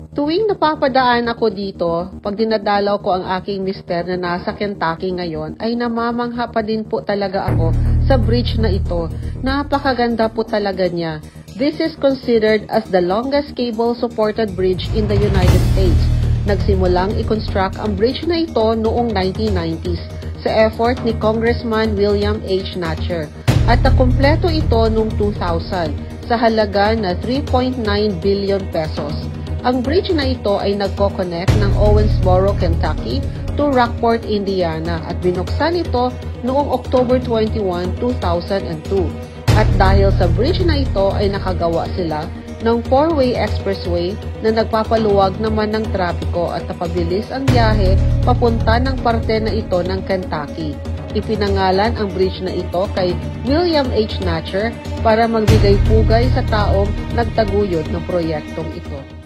Tuwing napapadaan ako dito, pag dinadalaw ko ang aking mister na nasa Kentucky ngayon, ay namamangha pa din po talaga ako sa bridge na ito. Napakaganda po talaga niya. This is considered as the longest cable-supported bridge in the United States. Nagsimulang i-construct ang bridge na ito noong 1990s sa effort ni Congressman William H. Natcher at nakumpleto ito noong 2000 sa halaga na 3.9 billion pesos. Ang bridge na ito ay nagko-connect ng Owensboro, Kentucky to Rockport, Indiana at binuksan ito noong October 21, 2002. At dahil sa bridge na ito ay nakagawa sila ng 4-way expressway na nagpapaluwag naman ng trapiko at napabilis ang biyahe papunta ng parte na ito ng Kentucky. Ipinangalan ang bridge na ito kay William H. Natcher para magbigay pugay sa taong nagtaguyod ng proyektong ito.